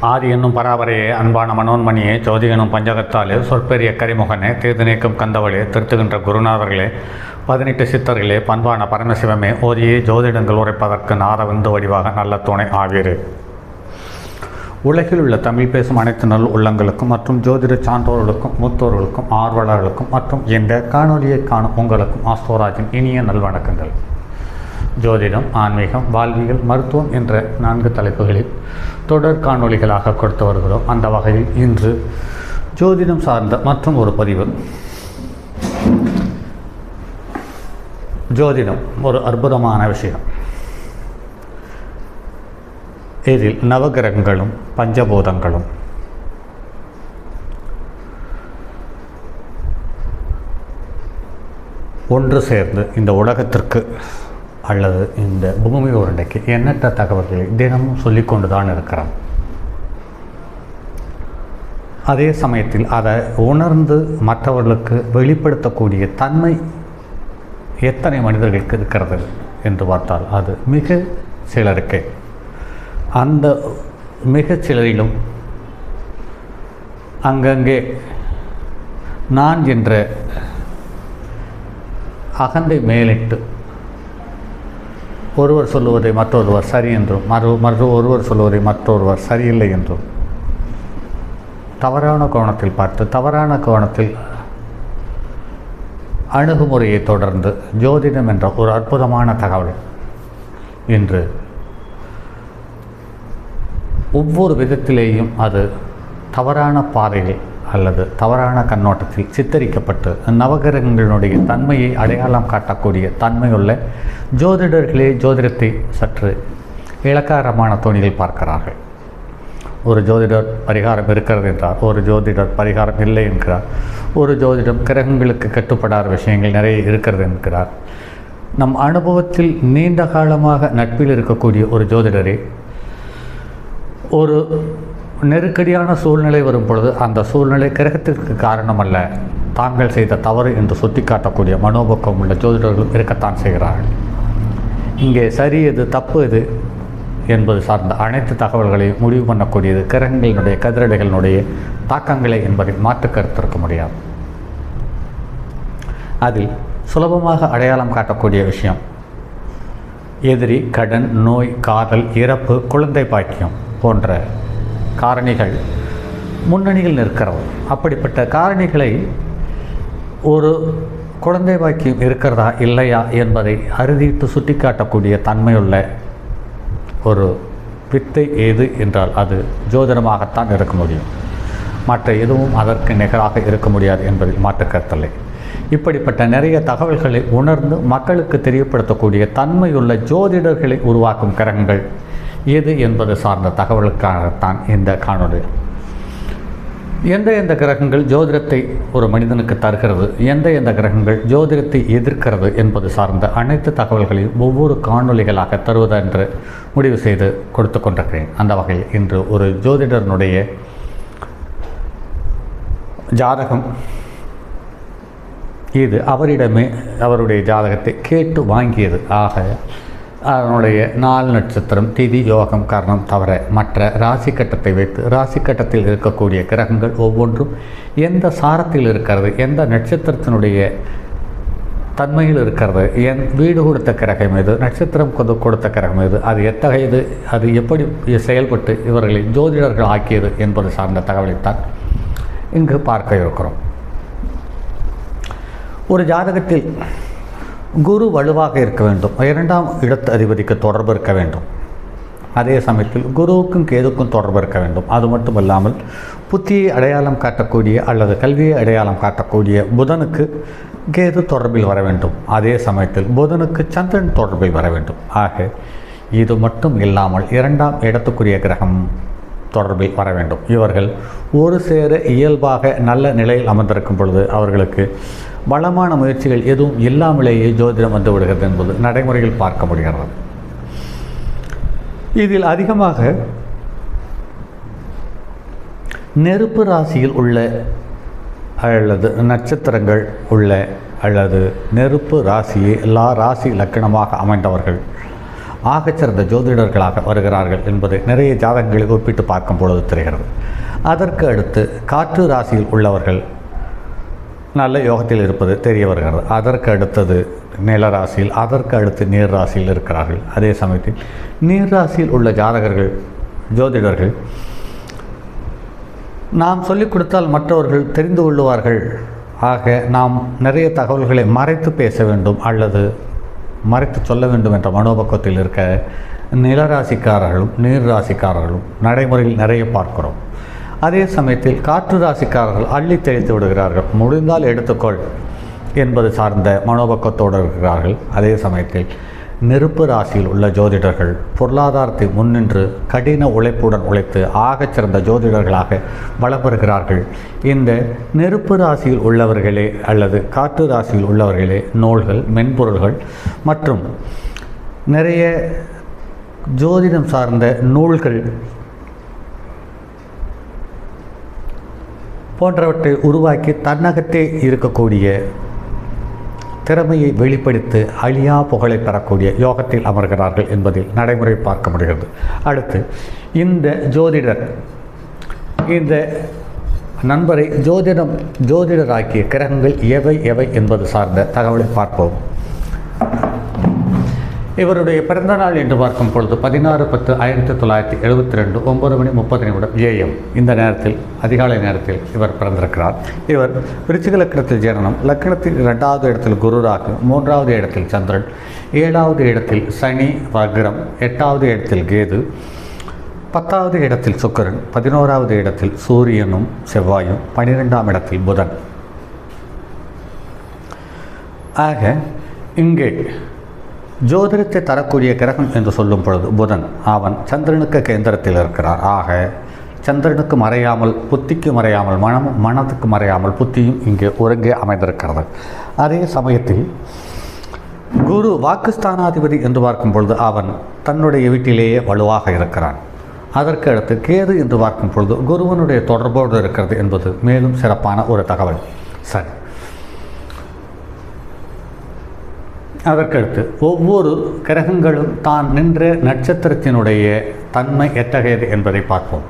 ஆதி என்னும் பராபரையே, அன்பான மனோன்மணியே, ஜோதி எனும் பஞ்சகத்தாலே, சொற்பெரிய கரிமுகனே, தீர்த்து நீக்கும் கந்தவளே, திருத்துகின்ற குருநாதர்களே, 18 சித்தர்களே, பண்பான பரமசிவமே, ஓதியே ஜோதிடங்கள் உரைப்பதற்கு நாதவிந்து வடிவாக நல்ல துணை ஆவீரு. உலகில் உள்ள தமிழ் பேசும் அனைத்து நல் உள்ளங்களுக்கும் மற்றும் ஜோதிட சான்றோர்களுக்கும் மூத்தோர்களுக்கும் ஆர்வலர்களுக்கும் மற்றும் இந்த காணொலியை காணும் உங்களுக்கும் ஆஸ்தோராஜின் இனிய நல்வணக்கங்கள். ஜோதிடம், ஆன்மீகம், வாழ்வியல், மருத்துவம் என்ற 4 தலைப்புகளில் தொடர் காணொலிகளாக கொடுத்து வருகிறோம். அந்த வகையில் இன்று ஜோதிடம் சார்ந்த மற்றும் ஒரு பதிவு. ஜோதிடம் ஒரு அற்புதமான விஷயம். இதில் நவகிரகங்களும் பஞ்சபூதங்களும் ஒன்று சேர்ந்து இந்த உலகத்திற்கு அல்லது இந்த பூமி உருண்டைக்கு எண்ணற்ற தகவல்களை தினமும் சொல்லிக்கொண்டு தான் இருக்கிறோம். அதே சமயத்தில் அதை உணர்ந்து மற்றவர்களுக்கு வெளிப்படுத்தக்கூடிய தன்மை எத்தனை மனிதர்களுக்கு இருக்கிறது என்று பார்த்தால் அது மிக சிலருக்கே. அந்த மிக சிலரிலும் அங்கங்கே நான் என்ற அகந்தை மேலிட்டு ஒருவர் சொல்லுவதை மற்றொருவர் சரி என்றும் ஒருவர் சொல்லுவதை மற்றொருவர் சரியில்லை என்றும் தவறான கோணத்தில் பார்த்து தவறான கோணத்தில் அணுகுமுறையை தொடர்ந்து ஜோதிடம் என்ற ஒரு அற்புதமான தகவல் இன்று ஒவ்வொரு விதத்திலேயும் அது தவறான பாதையில் அல்லது தவறான கண்ணோட்டத்தில் சித்தரிக்கப்பட்டு நவகிரகங்களுடைய தன்மையை அடையாளம் காட்டக்கூடிய தன்மையுள்ள ஜோதிடர்களே ஜோதிடத்தை சற்று இலக்காரமான தோணியில் பார்க்கிறார்கள். ஒரு ஜோதிடர் பரிகாரம் இருக்கிறது என்றார், ஒரு ஜோதிடர் பரிகாரம் இல்லை என்கிறார், ஒரு ஜோதிடம் கிரகங்களுக்கு கட்டுப்படாத விஷயங்கள் நிறைய இருக்கிறது என்கிறார். நம் அனுபவத்தில் நீண்ட காலமாக நட்பில் இருக்கக்கூடிய ஒரு ஜோதிடரே ஒரு நெருக்கடியான சூழ்நிலை வரும் பொழுது அந்த சூழ்நிலை கிரகத்திற்கு காரணமல்ல, தாங்கள் செய்த தவறு என்று சுட்டிக்காட்டக்கூடிய மனோபக்கம் உள்ள ஜோதிடர்களும் இருக்கத்தான் செய்கிறார்கள். இங்கே சரி எது தப்பு எது என்பது சார்ந்த அனைத்து தகவல்களையும் முடிவு பண்ணக்கூடியது கிரகங்களினுடைய கதிரலைகளினுடைய தாக்கங்களை என்பதை மாற்று கருத்து இருக்க முடியாது. அதில் சுலபமாக அடையாளம் காட்டக்கூடிய விஷயம் எதிரி, கடன், நோய், காதல், இறப்பு, குழந்தை பாக்கியம் போன்ற காரணிகள் முன்னணியில் நிற்கிறது. அப்படிப்பட்ட காரணிகளை ஒரு குழந்தை பாக்கியம் இருக்கிறதா இல்லையா என்பதை அறுதிட்டு சுட்டிக்காட்டக்கூடிய தன்மையுள்ள ஒரு வித்தை எது என்றால் அது ஜோதிடமாகத்தான் இருக்க முடியும். மற்ற எதுவும் அதற்கு நிகராக இருக்க முடியாது என்பதில் மாற்று கருத்தில்லை. இப்படிப்பட்ட நிறைய தகவல்களை உணர்ந்து மக்களுக்கு தெரியப்படுத்தக்கூடிய தன்மையுள்ள ஜோதிடர்களை உருவாக்கும் கிரகங்கள் எது என்பது சார்ந்த தகவலுக்காகத்தான் இந்த காணொளி. எந்த கிரகங்கள் ஜோதிடத்தை ஒரு மனிதனுக்கு தருகிறது, எந்த கிரகங்கள் ஜோதிடத்தை எதிர்க்கிறது என்பது சார்ந்த அனைத்து தகவல்களையும் ஒவ்வொரு காணொளிகளாக தருவதென்று முடிவு செய்து கொடுத்து கொண்டிருக்கிறேன். அந்த வகையில் இன்று ஒரு ஜோதிடனுடைய ஜாதகம் இது அவரிடமே அவருடைய ஜாதகத்தை கேட்டு வாங்கியது. ஆக அதனுடைய 4 நட்சத்திரம், திதி, யோகம், கர்ணம் தவிர மற்ற ராசி கட்டத்தை வைத்து ராசி கட்டத்தில் இருக்கக்கூடிய கிரகங்கள் ஒவ்வொன்றும் எந்த சாரத்தில் இருக்கிறது, எந்த நட்சத்திரத்தினுடைய தன்மையில் இருக்கிறது, வீடு கொடுத்த கிரகம் எது, நட்சத்திரம் கொடுத்த கிரகம் எது, அது எத்தகையது, அது எப்படி செயல்பட்டு இவர்களை ஜோதிடர்கள் ஆக்கியது என்பது சார்ந்த தகவலைத்தான் இங்கு பார்க்க இருக்கிறோம். ஒரு ஜாதகத்தில் குரு வலுவாக இருக்க வேண்டும், 2ஆம் இடத்து அதிபதிக்கு தொடர்பு இருக்க வேண்டும். அதே சமயத்தில் குருவுக்கும் கேதுக்கும் தொடர்பு இருக்க வேண்டும். அது மட்டுமல்லாமல் புத்தியை அடையாளம் காட்டக்கூடிய அல்லது கல்வியை அடையாளம் காட்டக்கூடிய புதனுக்கு கேது தொடர்பில் வர வேண்டும். அதே சமயத்தில் புதனுக்கு சந்திரன் தொடர்பில் வர வேண்டும். ஆக இது மட்டும் இல்லாமல் 2ஆம் இடத்துக்குரிய கிரகம் தொடர்பில் வர வேண்டும். இவர்கள் ஒரு சேர இயல்பாக நல்ல நிலையில் அமர்ந்திருக்கும் பொழுது அவர்களுக்கு பலமான முயற்சிகள் எதுவும் இல்லாமலேயே ஜோதிடம் வந்து விடுகிறது என்பது நடைமுறையில் பார்க்க முடிகிறது. இதில் அதிகமாக நெருப்பு ராசியில் உள்ள அல்லது நட்சத்திரங்கள் உள்ள அல்லது நெருப்பு ராசியை ராசி லக்கணமாக அமைந்தவர்கள் ஆகச்சிறந்த ஜோதிடர்களாக வருகிறார்கள் என்பது நிறைய ஜாதகங்களை ஒப்பிட்டு பார்க்கும் பொழுது தெரிகிறது. அதற்கு அடுத்து காற்று ராசியில் உள்ளவர்கள் நல்ல யோகத்தில் இருப்பது தெரிய வருகிறது. அதற்கு அடுத்தது நில ராசியில், அதற்கு அடுத்து நீர் ராசியில் இருக்கிறார்கள். அதே சமயத்தில் நீர் ராசியில் உள்ள ஜோதிடர்கள் நாம் சொல்லிக் கொடுத்தால் மற்றவர்கள் தெரிந்து கொள்ளுவார்கள், ஆக நாம் நிறைய தகவல்களை மறைத்து பேச வேண்டும் அல்லது மறைத்து சொல்ல வேண்டும் என்ற மனோபக்கத்தில் இருக்க நிலராசிக்காரர்களும் நீர் ராசிக்காரர்களும் நடைமுறையில் நிறைய பார்க்கிறோம். அதே சமயத்தில் காற்று ராசிக்காரர்கள் அள்ளி தெளித்து விடுகிறார்கள், முடிந்தால் எடுத்துக்கொள் என்பது சார்ந்த மனோபக்கத்தோடு இருக்கிறார்கள். அதே சமயத்தில் நெருப்பு ராசியில் உள்ள ஜோதிடர்கள் பொருளாதாரத்தை முன்னின்று கடின உழைப்புடன் உழைத்து ஆகச்சிறந்த ஜோதிடர்களாக வளம் பெறுகிறார்கள். இந்த நெருப்பு ராசியில் உள்ளவர்களே அல்லது காற்று ராசியில் உள்ளவர்களே நூல்கள், மென்பொருள்கள் மற்றும் நிறைய ஜோதிடம் சார்ந்த நூல்கள் போன்றவற்றை உருவாக்கி தன்னகத்தே இருக்கக்கூடிய திறமையை வெளிப்படுத்தி அழியா புகழை பெறக்கூடிய யோகத்தில் அமர்கிறார்கள் என்பதில் நடைமுறை பார்க்க முடிகிறது. அடுத்து இந்த நண்பரை ஜோதிடராக்கிய கிரகங்கள் எவை என்பது சார்ந்த தகவலை பார்ப்போம். இவருடைய பிறந்தநாள் என்று பார்க்கும் பொழுது 16/10/1972 9:30 AM இந்த நேரத்தில், அதிகாலை நேரத்தில் இவர் பிறந்திருக்கிறார். இவர் விருச்சிக லக்னத்தில் ஜனனம். லக்னத்தில் 2வது இடத்தில் குரு ராகு, 3வது இடத்தில் சந்திரன், 7வது இடத்தில் சனி வக்ரம், 8வது இடத்தில் கேது, 10வது இடத்தில் சுக்கிரன், 11வது இடத்தில் சூரியனும் செவ்வாயும், 12ஆம் இடத்தில் புதன். ஆக இங்கே ஜோதிடத்தை தரக்கூடிய கிரகம் என்று சொல்லும் பொழுது புதன், அவன் சந்திரனுக்கு கேந்திரத்தில் இருக்கிறார். ஆக சந்திரனுக்கு மறையாமல், புத்திக்கு மறையாமல், மனத்துக்கு மறையாமல் புத்தியும் இங்கே ஒருங்கே அமைந்திருக்கிறது. அதே சமயத்தில் குரு வாக்குஸ்தானாதிபதி என்று பார்க்கும் பொழுது அவன் தன்னுடைய வீட்டிலேயே வலுவாக இருக்கிறான். அதற்கு அடுத்து கேது என்று பார்க்கும் பொழுது குருவனுடைய தொடர்போடு இருக்கிறது என்பது மேலும் சிறப்பான ஒரு தகவல். சரி, அதற்கடுத்து ஒவ்வொரு கிரகங்களும் தான் நின்ற நட்சத்திரத்தினுடைய தன்மை எத்தகையது என்பதை பார்ப்போம்.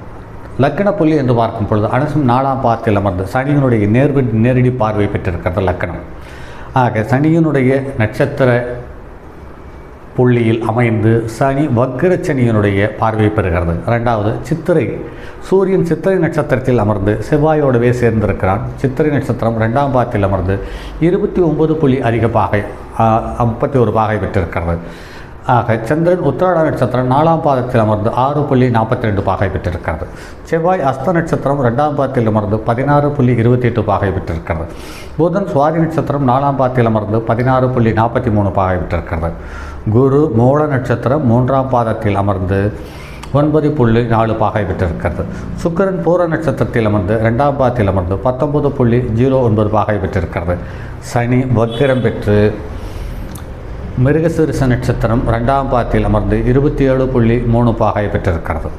லக்கண புள்ளி என்று பார்க்கும் பொழுது அனுசம் 4ஆம் பாதத்தில் அமர்ந்து சனியினுடைய நேரடி பார்வை பெற்றிருக்கிறது லக்கணம். ஆக சனியினுடைய நட்சத்திர புள்ளியில் அமைந்து சனி வக்ர சனியினுடைய பார்வை பெறுகிறது. 2வது சித்திரை, சூரியன் சித்திரை நட்சத்திரத்தில் அமர்ந்து செவ்வாயோடவே சேர்ந்திருக்கிறான். சித்திரை நட்சத்திரம் 2ஆம் பாதத்தில் அமர்ந்து 29 புள்ளி அதிக பாகை 31 பாகை பெற்றிருக்கிறது. ஆக சந்திரன் உத்திராட நட்சத்திரம் 4ஆம் பாதத்தில் அமர்ந்து 6.42 பாகை பெற்றிருக்கிறது. செவ்வாய் அஸ்த நட்சத்திரம் 2ஆம் பாதத்தில் அமர்ந்து 16.28 பாகை பெற்றிருக்கிறது. புதன் சுவாதி நட்சத்திரம் 4ஆம் பாதத்தில் அமர்ந்து 16.43 பாகை பெற்றிருக்கிறது. குரு மூல நட்சத்திரம் 3ஆம் பாதத்தில் அமர்ந்து 9.4 பாகை பெற்றிருக்கிறது. சுக்கிரன் பூர நட்சத்திரத்தில் அமர்ந்து 2ஆம் பாதத்தில் அமர்ந்து 19.09 பாகை பெற்றிருக்கிறது. சனி வக்கிரம் பெற்று மிருகசீரிஷ நட்சத்திரம் 2ஆம் பாதத்தில் அமர்ந்து 27.3 பாகை பெற்றிருக்கிறது.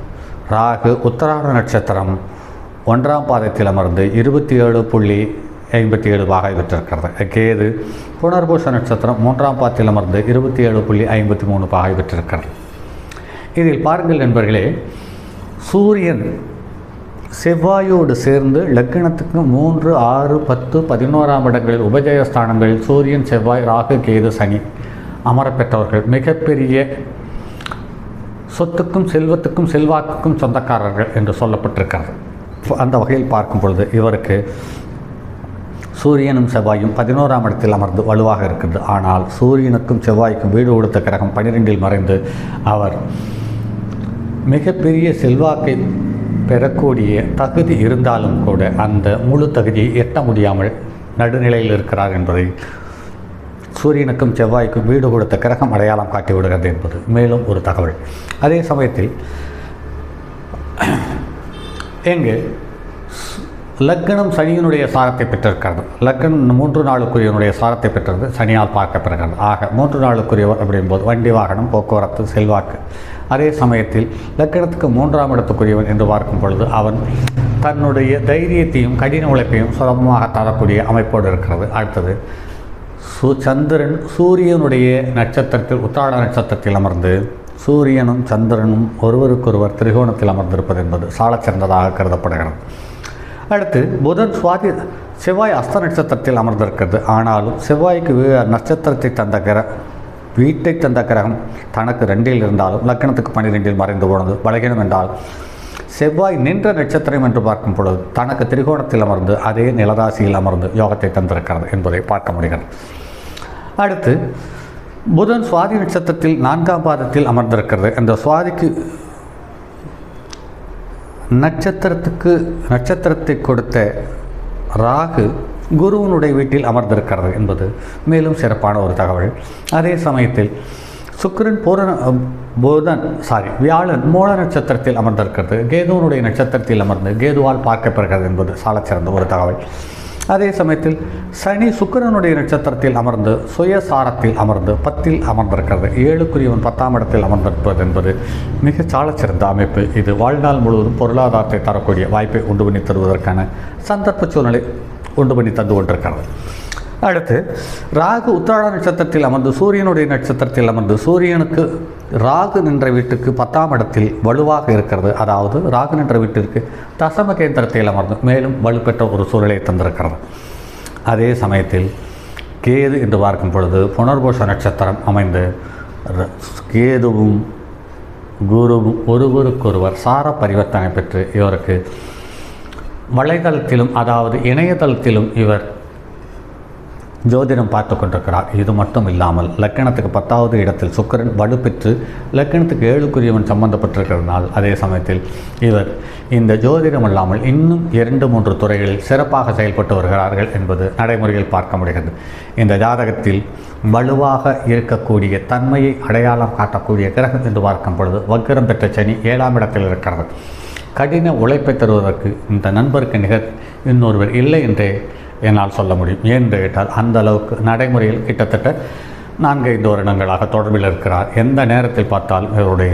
ராகு உத்தராட நட்சத்திரம் 1ஆம் பாதத்தில் அமர்ந்து 27.57 பாகை பெற்றிருக்கிறது. கேது புனர்பூச நட்சத்திரம் 3ஆம் பாதத்தில் அமர்ந்து 27.53 பாகை பெற்றிருக்கிறது. இதில் பாருங்கள் நண்பர்களே, சூரியன் செவ்வாயோடு சேர்ந்து லக்னத்துக்கு 3, 6, 10, 11ஆம் இடங்களில் உபஜயஸ்தானங்களில் சூரியன், செவ்வாய், ராகு, கேது, சனி அமரப்பெற்றவர்கள் மிகப்பெரிய சொத்துக்கும் செல்வத்துக்கும் செல்வாக்குக்கும் சொந்தக்காரர்கள் என்று சொல்லப்பட்டிருக்கிறது. அந்த வகையில் பார்க்கும் பொழுது இவருக்கு சூரியனும் செவ்வாயும் 11ஆம் இடத்தில் அமர்ந்து வலுவாக இருக்கிறது. ஆனால் சூரியனுக்கும் செவ்வாய்க்கும் வீடு கொடுத்த கிரகம் 12இல் மறைந்து அவர் மிகப்பெரிய செல்வாக்கை பெறக்கூடிய தகுதி இருந்தாலும் கூட அந்த முழு தகுதியை எட்ட முடியாமல் நடுநிலையில் இருக்கிறார் என்பதை சூரியனுக்கும் செவ்வாய்க்கும் வீடு கொடுத்த கிரகம் அடையாளம் காட்டிவிடுகிறது என்பது மேலும் ஒரு தகவல். அதே சமயத்தில் எங்கு லக்னம் சனியினுடைய சாரத்தை பெற்றிருக்கிறது. லக்னம் 3 நாளுக்குரியவனுடைய சாரத்தை பெற்றது சனியால் பார்க்கப்படுகிறது. ஆக 3 நாளுக்குரியவர் அப்படிங்கும்போது வண்டி, வாகனம், போக்குவரத்து, செல்வாக்கு. அதே சமயத்தில் லக்னத்துக்கு 3ஆம் இடத்துக்குரியவன் என்று பார்க்கும் பொழுது அவன் தன்னுடைய தைரியத்தையும் கடின உழைப்பையும் சுலபமாக தரக்கூடிய அமைப்போடு இருக்கிறது. அடுத்தது சந்திரன் சூரியனுடைய நட்சத்திரத்தில் உத்திராட நட்சத்திரத்தில் அமர்ந்து சூரியனும் சந்திரனும் ஒருவருக்கொருவர் திரிகோணத்தில் அமர்ந்திருப்பது என்பது சாலச்சிறந்ததாக கருதப்படுகிறது. அடுத்து புதன் செவ்வாய் அஸ்த நட்சத்திரத்தில் அமர்ந்திருக்கிறது. ஆனாலும் செவ்வாய்க்கு நட்சத்திரத்தை தந்த வீட்டை தந்த கிரகம் தனக்கு 2இல் இருந்தாலும் லக்னத்துக்கு 12இல் மறைந்து போனது பலகீனம் என்றால் செவ்வாய் நின்ற நட்சத்திரம் என்று பார்க்கும் பொழுது தனக்கு திரிகோணத்தில் அமர்ந்து அதே நிலராசியில் அமர்ந்து யோகத்தை தந்திருக்கிறது என்பதை பார்க்க முடிகிறது. அடுத்து புதன் சுவாதி நட்சத்திரத்தில் 4ஆம் பாதத்தில் அமர்ந்திருக்கிறது. அந்த சுவாதிக்கு நட்சத்திரத்தை கொடுத்த ராகு குருவனுடைய வீட்டில் அமர்ந்திருக்கிறது என்பது மேலும் சிறப்பான ஒரு தகவல். அதே சமயத்தில் சுக்கிரன் வியாழன் மூல நட்சத்திரத்தில் அமர்ந்திருக்கிறது. கேதுவனுடைய நட்சத்திரத்தில் அமர்ந்து கேதுவால் பார்க்கப்படுகிறது என்பது சாலச்சிறந்த ஒரு தகவல். அதே சமயத்தில் சனி சுக்கிரனுடைய நட்சத்திரத்தில் அமர்ந்து சுயசாரத்தில் அமர்ந்து 10இல் அமர்ந்திருக்கிறது. 7க்குரியவன் 10ஆம் இடத்தில் அமர்ந்திருப்பது என்பது மிக சாலச்சிறந்த அமைப்பு. இது வாழ்நாள் முழுவதும் பொருளாதாரத்தை தரக்கூடிய வாய்ப்பை உண்டு பண்ணி தருவதற்கான சந்தர்ப்ப சூழ்நிலை உண்டு பண்ணி தந்து கொண்டிருக்கிறது. அடுத்து ராகு உத்திராட நட்சத்திரத்தில் அமர்ந்து சூரியனுடைய நட்சத்திரத்தில் அமர்ந்து சூரியனுக்கு ராகு நின்ற வீட்டுக்கு 10ஆம் இடத்தில் வலுவாக இருக்கிறது. அதாவது ராகு நின்ற வீட்டிற்கு தசம கேந்திரத்தில் அமர்ந்து மேலும் வலுப்பெற்ற ஒரு சூழலை தந்திருக்கிறது. அதே சமயத்தில் கேது என்று பார்க்கும் பொழுது புனர்பூச நட்சத்திரம் அமைந்து கேதுவும் குருவும் ஒருவருக்கொருவர் சார பரிவர்த்தனை பெற்று இவருக்கு வலைதளத்திலும் அதாவது இணையதளத்திலும் இவர் ஜோதிடம் பார்த்து கொண்டிருக்கிறார். இது மட்டும் இல்லாமல் லக்கணத்துக்கு 10வது இடத்தில் சுக்கிரன் வலுப்பெற்று லக்கணத்துக்கு 7க்குரியவன் சம்பந்தப்பட்டிருக்கிறதுனால் அதே சமயத்தில் இவர் இந்த ஜோதிடம் இல்லாமல் இன்னும் 2-3 துறைகளில் சிறப்பாக செயல்பட்டு வருகிறார்கள் என்பது நடைமுறையில் பார்க்க முடிகிறது. இந்த ஜாதகத்தில் வலுவாக இருக்கக்கூடிய தன்மையை அடையாளம் காட்டக்கூடிய கிரகம் என்று பார்க்கும் பொழுது வக்கிரம் பெற்ற சனி 7ஆம் இடத்தில் இருக்கிறது. கடின உழைப்பை தருவதற்கு இந்த நண்பருக்கு நிகர் இன்னொருவர் இல்லை என்றே என்னால் சொல்ல முடியும். ஏன்னு கேட்டால் அந்த அளவுக்கு நடைமுறையில் கிட்டத்தட்ட 4-5 வருடங்களாக தொடர்பில் இருக்கிறார். எந்த நேரத்தில் பார்த்தாலும் இவருடைய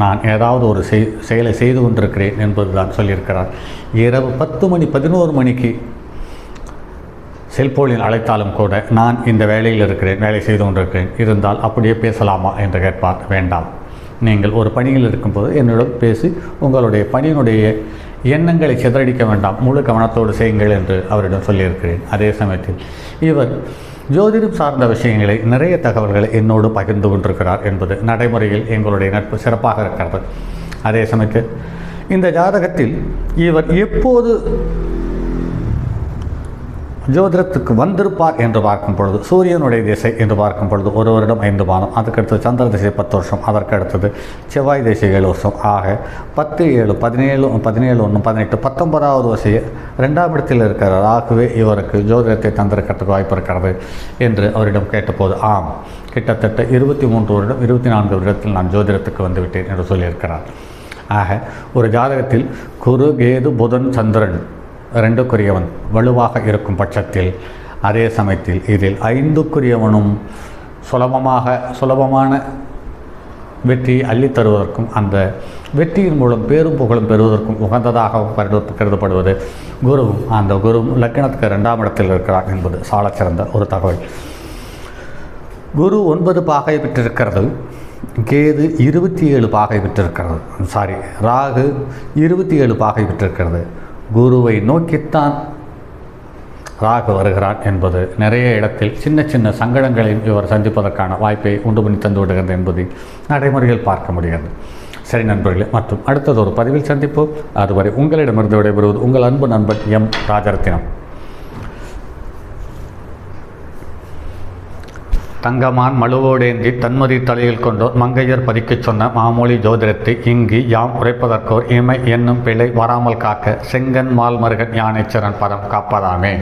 நான் ஏதாவது ஒரு செயலை செய்து கொண்டிருக்கிறேன் என்பது தான் சொல்லியிருக்கிறார். இரவு 10 மணி 11 மணிக்கு செல்போனில் அழைத்தாலும் கூட நான் இந்த வேலையில் இருக்கிறேன், வேலை செய்து கொண்டிருக்கிறேன், இருந்தால் அப்படியே பேசலாமா என்று கேட்பார். வேண்டாம், நீங்கள் ஒரு பணியில் இருக்கும்போது என்னிடம் பேசி உங்களுடைய பணியினுடைய எண்ணங்களை சிதறடிக்க வேண்டாம், முழு கவனத்தோடு செய்யுங்கள் என்று அவரிடம் சொல்லியிருக்கிறேன். அதே சமயத்தில் இவர் ஜோதிடம் சார்ந்த விஷயங்களை நிறைய தகவல்களை என்னோடு பகிர்ந்து கொண்டிருக்கிறார் என்பது நடைமுறையில் எங்களுடைய நட்பு சிறப்பாக இருக்கிறது. அதே சமயத்தில் இந்த ஜாதகத்தில் இவர் எப்போது ஜோதிடத்துக்கு வந்திருப்பார் என்று பார்க்கும் பொழுது சூரியனுடைய திசை என்று பார்க்கும் பொழுது 1 வருடம் 5 மாதம், அதுக்கடுத்து சந்திர திசை 10 வருஷம், அதற்கு அடுத்தது செவ்வாய் திசை 7 வருஷம், ஆக 10, 7, 17, 1, 18, 19வது வசையை 2ஆம் இடத்தில் இருக்கிற ராகுவே இவருக்கு ஜோதிடத்தை தந்திருக்கிறதுக்கு வாய்ப்பு இருக்கிறது என்று அவரிடம் கேட்டபோது ஆம், கிட்டத்தட்ட 23 வருடம் 24 வருடத்தில் நான் ஜோதிடத்துக்கு வந்துவிட்டேன் என்று சொல்லியிருக்கிறார். ஆக ஒரு ஜாதகத்தில் குரு கேது புதன் சந்திரன் 2க்குரியவன் வலுவாக இருக்கும் பட்சத்தில் அதே சமயத்தில் இதில் 5க்குரியவனும் சுலபமான வெற்றியை அள்ளித் தருவதற்கும் அந்த வெற்றியின் மூலம் பேரும் புகழும் பெறுவதற்கும் உகந்ததாக கருதப்படுவது குருவும், அந்த குருவும் லக்கணத்துக்கு 2ஆம் இடத்தில் இருக்கிறார் என்பது சாலச்சிறந்த ஒரு தகவல். குரு 9 பாகை பெற்றிருக்கிறது. கேது 27 பாகை பெற்றிருக்கிறது. ராகு 27 பாகை பெற்றிருக்கிறது. குருவை நோக்கித்தான் ராகு வருகிறான் என்பது நிறைய இடத்தில் சின்ன சின்ன சங்கடங்களையும் இவர் சந்திப்பதற்கான வாய்ப்பை உண்டு பண்ணி தந்து விடுகிறது என்பதை நடைமுறையில் பார்க்க முடிகிறது. சரி நண்பர்களே, மற்றும் அடுத்தது ஒரு பதிவில் சந்திப்போம். அதுவரை உங்களிடமிருந்து விடைபெறுவது உங்கள் அன்பு நண்பன் எம் ராஜரத்தினம். தங்கமான் மழுவோடேந்தி தன்மதி தலையில் கொண்டோர் மங்கையர் பதிக்கச் சொன்ன மாமொழி ஜோதிடத்தை இங்கு யாம் உரைப்பதற்கோர் இமை என்னும் பிழை வராமல் காக்க செங்கன் மால் மருகன் யானைச்சரன் பதம் காப்பதாமே.